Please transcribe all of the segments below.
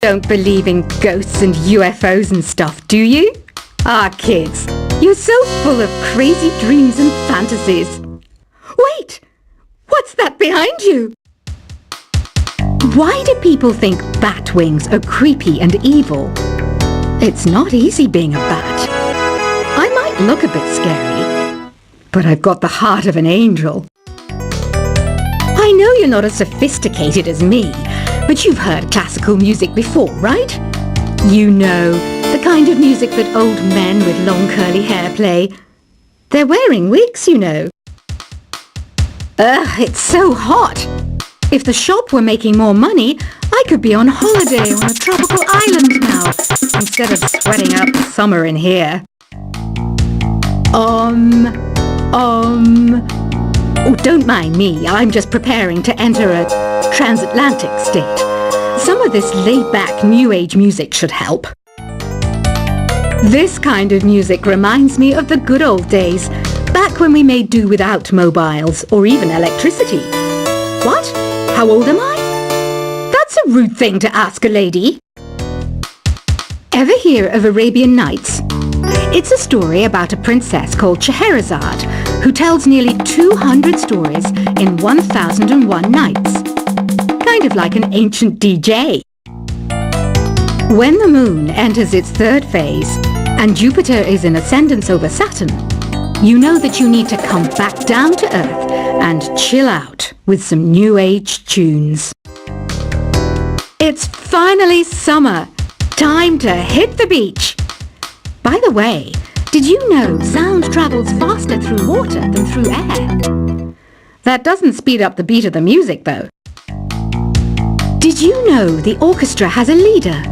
Don't believe in ghosts and UFOs and stuff, do you? Ah, kids, you're so full of crazy dreams and fantasies. Wait! What's that behind you? Why do people think bat wings are creepy and evil? It's not easy being a bat. I might look a bit scary, but I've got the heart of an angel. I know you're not as sophisticated as me, but you've heard classical music before, right? You know, the kind of music that old men with long curly hair play. They're wearing wigs, you know. Ugh, it's so hot. If the shop were making more money, I could be on holiday on a tropical island now, instead of sweating out the summer in here. Oh, don't mind me. I'm just preparing to enter a transatlantic state. Some of this laid-back New Age music should help. This kind of music reminds me of the good old days, back when we made do without mobiles or even electricity. What? How old am I? That's a rude thing to ask a lady. Ever hear of Arabian Nights? It's a story about a princess called Scheherazade, who tells nearly 200 stories in 1001 nights. Kind of like an ancient DJ. When the moon enters its third phase, and Jupiter is in ascendance over Saturn, you know that you need to come back down to Earth and chill out with some New Age tunes. It's finally summer. Time to hit the beach. By the way, did you know sound travels faster through water than through air? That doesn't speed up the beat of the music, though. Did you know the orchestra has a leader?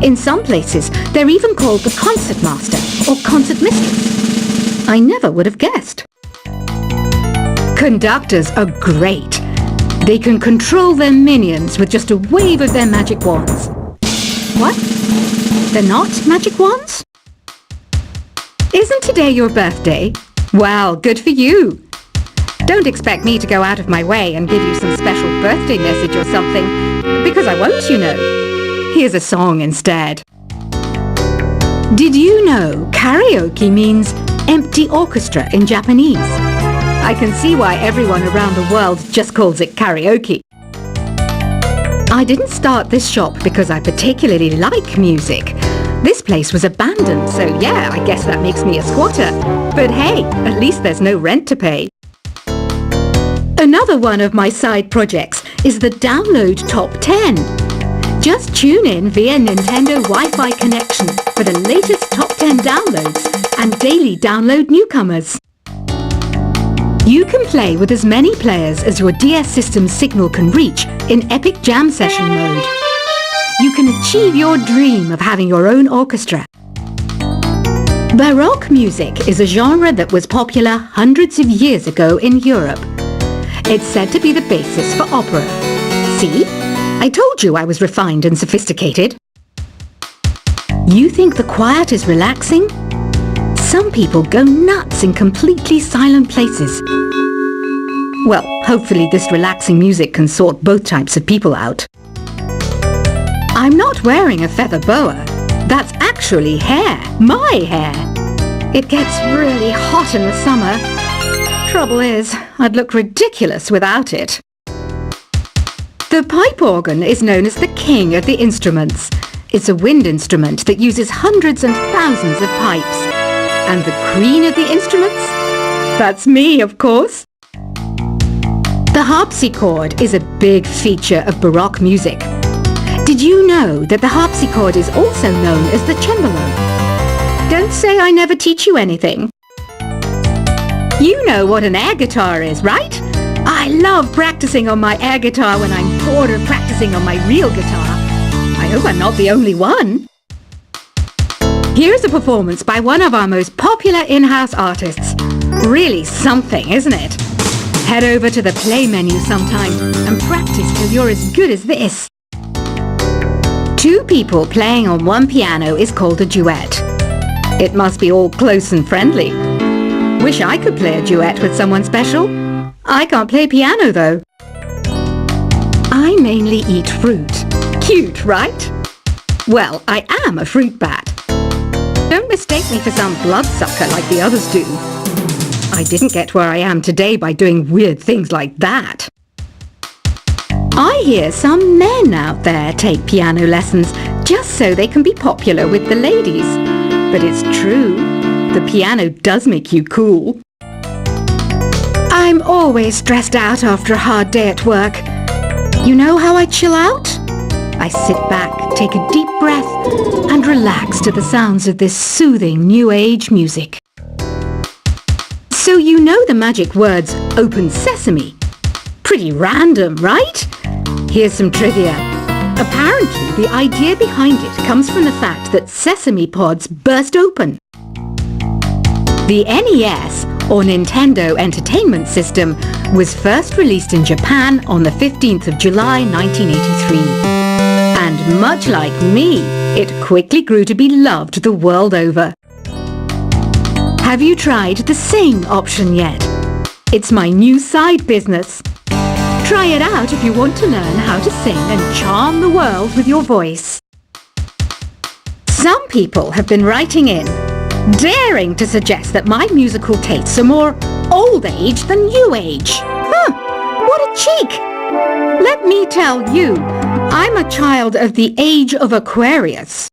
In some places, they're even called the concert master or concert mistress. I never would have guessed. Conductors are great. They can control their minions with just a wave of their magic wands. What? They're not magic wands? Isn't today your birthday? Well, good for you. Don't expect me to go out of my way and give you some special birthday message or something, because I won't, you know. Here's a song instead. Did you know karaoke means empty orchestra in Japanese? I can see why everyone around the world just calls it karaoke. I didn't start this shop because I particularly like music. This place was abandoned, so yeah, I guess that makes me a squatter. But hey, at least there's no rent to pay. Another one of my side projects is the Download Top 10. Just tune in via Nintendo Wi-Fi connection for the latest top 10 downloads and daily download newcomers. You can play with as many players as your DS system's signal can reach in Epic Jam Session mode. You can achieve your dream of having your own orchestra. Baroque music is a genre that was popular hundreds of years ago in Europe. It's said to be the basis for opera. See? I told you I was refined and sophisticated. You think the quiet is relaxing? Some people go nuts in completely silent places. Well, hopefully this relaxing music can sort both types of people out. I'm not wearing a feather boa. That's actually hair. My hair. It gets really hot in the summer. Trouble is, I'd look ridiculous without it. The pipe organ is known as the king of the instruments. It's a wind instrument that uses hundreds and thousands of pipes. And the queen of the instruments? That's me, of course. The harpsichord is a big feature of Baroque music. Did you know that the harpsichord is also known as the cembalo? Don't say I never teach you anything. You know what an air guitar is, right? I love practicing on my air guitar when I'm bored of practicing on my real guitar. I hope I'm not the only one. Here's a performance by one of our most popular in-house artists. Really something, isn't it? Head over to the play menu sometime and practice till you're as good as this. Two people playing on one piano is called a duet. It must be all close and friendly. Wish I could play a duet with someone special. I can't play piano though. I mainly eat fruit. Cute, right? Well, I am a fruit bat. Don't mistake me for some bloodsucker like the others do. I didn't get where I am today by doing weird things like that. I hear some men out there take piano lessons just so they can be popular with the ladies. But it's true, the piano does make you cool. I'm always stressed out after a hard day at work. You know how I chill out? I sit back, take a deep breath, and relax to the sounds of this soothing new age music. So you know the magic words "Open Sesame"? Pretty random, right? Here's some trivia. Apparently, the idea behind it comes from the fact that sesame pods burst open. The NES, or Nintendo Entertainment System, was first released in Japan on the 15th of July 1983. And much like me, it quickly grew to be loved the world over. Have you tried the Sing option yet? It's my new side business. Try it out if you want to learn how to sing and charm the world with your voice. Some people have been writing in, daring to suggest that my musical tastes are more old age than new age. What a cheek! Let me tell you, I'm a child of the age of Aquarius.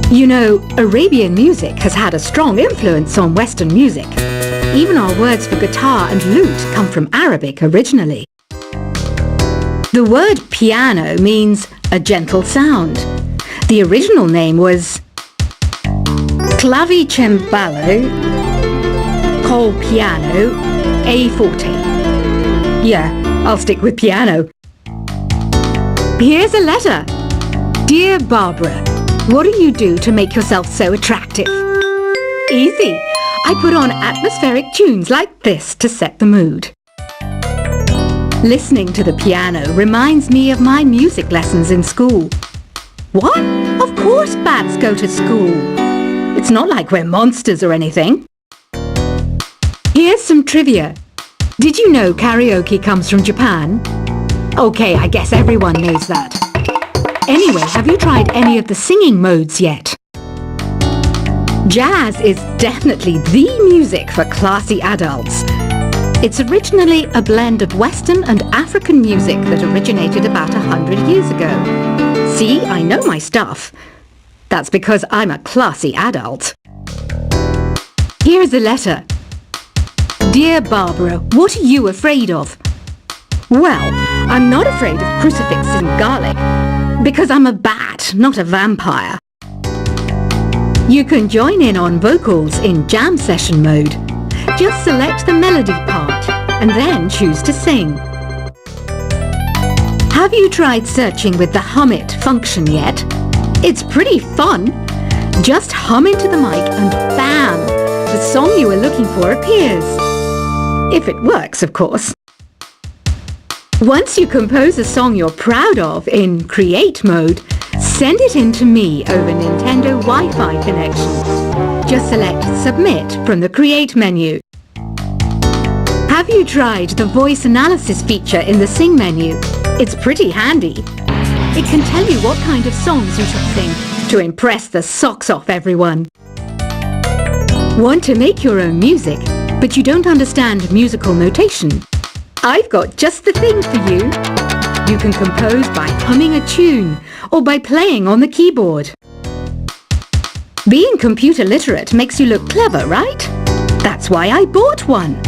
You know, Arabian music has had a strong influence on Western music. Even our words for guitar and lute come from Arabic originally. The word piano means a gentle sound. The original name was clavicembalo col piano e forte. Yeah, I'll stick with piano. Here's a letter. Dear Barbara, what do you do to make yourself so attractive? Easy. I put on atmospheric tunes like this to set the mood. Listening to the piano reminds me of my music lessons in school. What? Of course bats go to school. It's not like we're monsters or anything. Here's some trivia. Did you know karaoke comes from Japan? Okay, I guess everyone knows that. Anyway, have you tried any of the singing modes yet? Jazz is definitely the music for classy adults. It's originally a blend of Western and African music that originated about 100 years ago. See, I know my stuff. That's because I'm a classy adult. Here's a letter. Dear Barbara, what are you afraid of? Well, I'm not afraid of crucifix and garlic, because I'm a bat, not a vampire. You can join in on vocals in jam session mode. Just select the melody part and then choose to sing. Have you tried searching with the Hum It function yet? It's pretty fun. Just hum into the mic and bam! The song you were looking for appears. If it works, of course. Once you compose a song you're proud of in Create mode, send it in to me over Nintendo Wi-Fi connection. Just select Submit from the Create menu. Have you tried the voice analysis feature in the Sing menu? It's pretty handy. It can tell you what kind of songs you should sing to impress the socks off everyone. Want to make your own music, but you don't understand musical notation? I've got just the thing for you. You can compose by humming a tune or by playing on the keyboard. Being computer literate makes you look clever, right? That's why I bought one.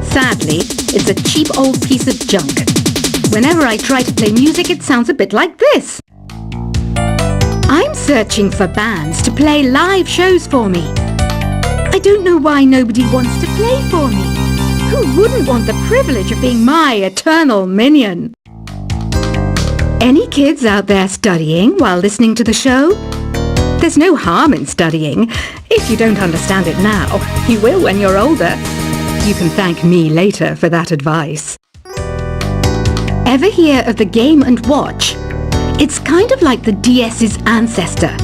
Sadly, it's a cheap old piece of junk. Whenever I try to play music, it sounds a bit like this. I'm searching for bands to play live shows for me. I don't know why nobody wants to play for me. Who wouldn't want the privilege of being my eternal minion? Any kids out there studying while listening to the show? There's no harm in studying. If you don't understand it now, you will when you're older. You can thank me later for that advice. Ever hear of the Game & Watch? It's kind of like the DS's ancestor.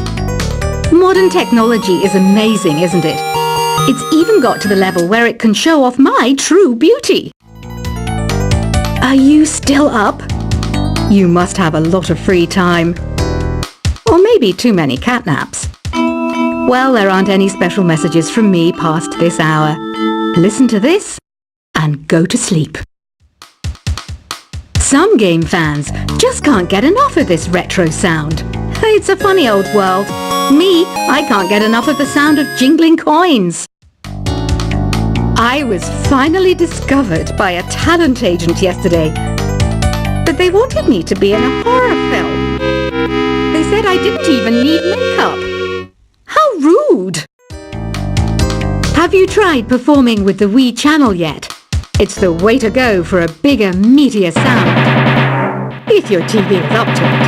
Modern technology is amazing, isn't it? It's even got to the level where it can show off my true beauty. Are you still up? You must have a lot of free time. Or maybe too many catnaps. Well, there aren't any special messages from me past this hour. Listen to this and go to sleep. Some game fans just can't get enough of this retro sound. It's a funny old world. Me, I can't get enough of the sound of jingling coins. I was finally discovered by a talent agent yesterday, but they wanted me to be in a horror film. They said I didn't even need makeup. How rude! Have you tried performing with the Wii channel yet? It's the way to go for a bigger, meatier sound. If your TV is up to it.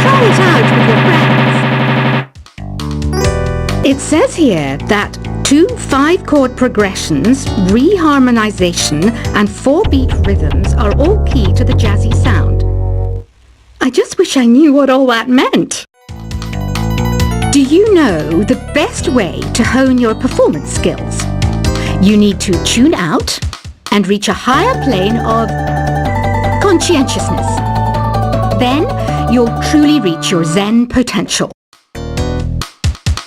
Try it out with your friends. It says here that 2 5-chord progressions, reharmonization, and 4-beat rhythms are all key to the jazzy sound. I just wish I knew what all that meant. Do you know the best way to hone your performance skills? You need to tune out and reach a higher plane of conscientiousness. Then you'll truly reach your Zen potential.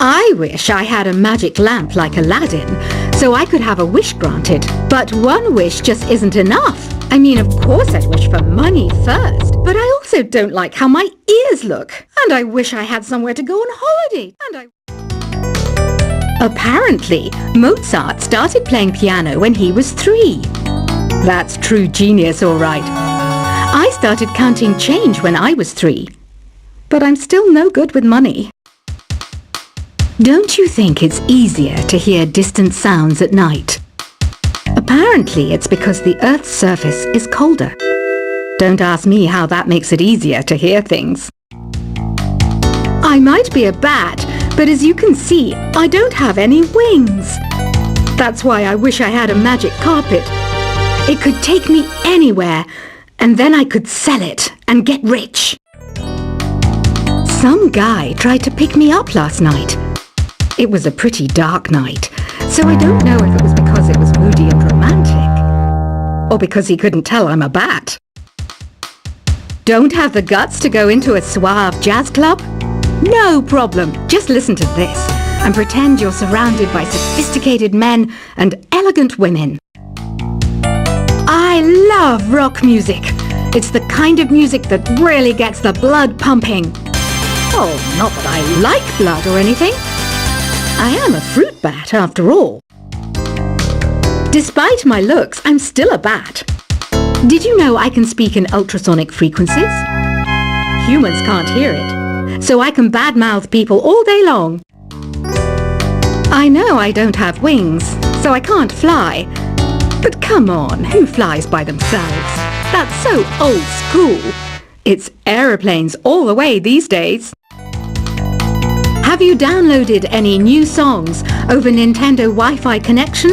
I wish I had a magic lamp like Aladdin, so I could have a wish granted. But one wish just isn't enough. I mean, of course I'd wish for money first, but I also don't like how my ears look. And I wish I had somewhere to go on holiday. Apparently, Mozart started playing piano when he was 3. That's true genius, all right. I started counting change when I was 3. But I'm still no good with money. Don't you think it's easier to hear distant sounds at night? Apparently, it's because the Earth's surface is colder. Don't ask me how that makes it easier to hear things. I might be a bat, but as you can see, I don't have any wings. That's why I wish I had a magic carpet. It could take me anywhere, and then I could sell it and get rich. Some guy tried to pick me up last night. It was a pretty dark night, so I don't know if it was because it was moody and romantic, or because he couldn't tell I'm a bat. Don't have the guts to go into a suave jazz club? No problem. Just listen to this and pretend you're surrounded by sophisticated men and elegant women. I love rock music. It's the kind of music that really gets the blood pumping. Oh, not that I like blood or anything. I am a fruit bat, after all. Despite my looks, I'm still a bat. Did you know I can speak in ultrasonic frequencies? Humans can't hear it, so I can badmouth people all day long. I know I don't have wings, so I can't fly. But come on, who flies by themselves? That's so old school. It's aeroplanes all the way these days. Have you downloaded any new songs over Nintendo Wi-Fi connection?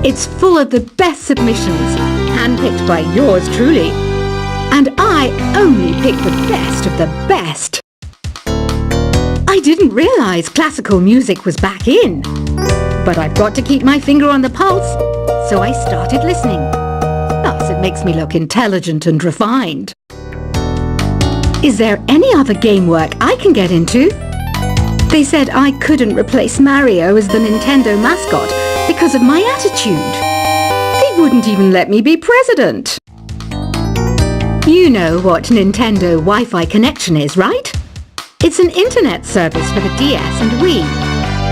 It's full of the best submissions, handpicked by yours truly. And I only pick the best of the best. I didn't realize classical music was back in. But I've got to keep my finger on the pulse, so I started listening. Thus, it makes me look intelligent and refined. Is there any other game work I can get into? They said I couldn't replace Mario as the Nintendo mascot because of my attitude. They wouldn't even let me be president. You know what Nintendo Wi-Fi connection is, right? It's an internet service for the DS and Wii,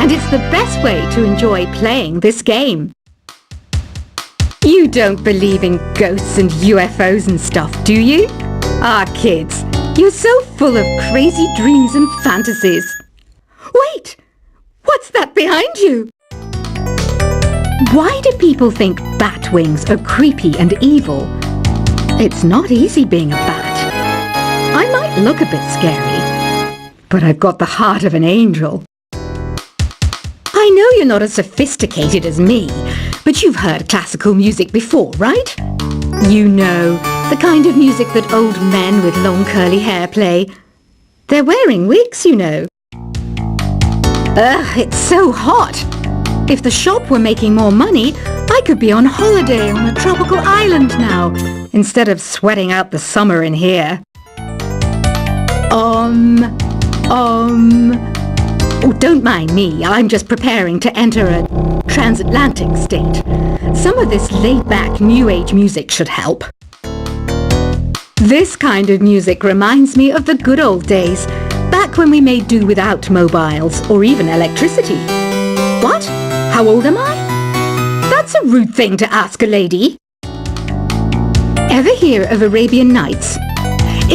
and it's the best way to enjoy playing this game. You don't believe in ghosts and UFOs and stuff, do you? Ah, kids, you're so full of crazy dreams and fantasies. Wait! What's that behind you? Why do people think bat wings are creepy and evil? It's not easy being a bat. I might look a bit scary, but I've got the heart of an angel. I know you're not as sophisticated as me, but you've heard classical music before, right? You know, the kind of music that old men with long curly hair play. They're wearing wigs, you know. Ugh, it's so hot. If the shop were making more money, I could be on holiday on a tropical island now, instead of sweating out the summer in here. Oh, don't mind me. I'm just preparing to enter a transatlantic state. Some of this laid-back New Age music should help. This kind of music reminds me of the good old days, back when we made do without mobiles or even electricity. What? How old am I? That's a rude thing to ask a lady. Ever hear of Arabian Nights?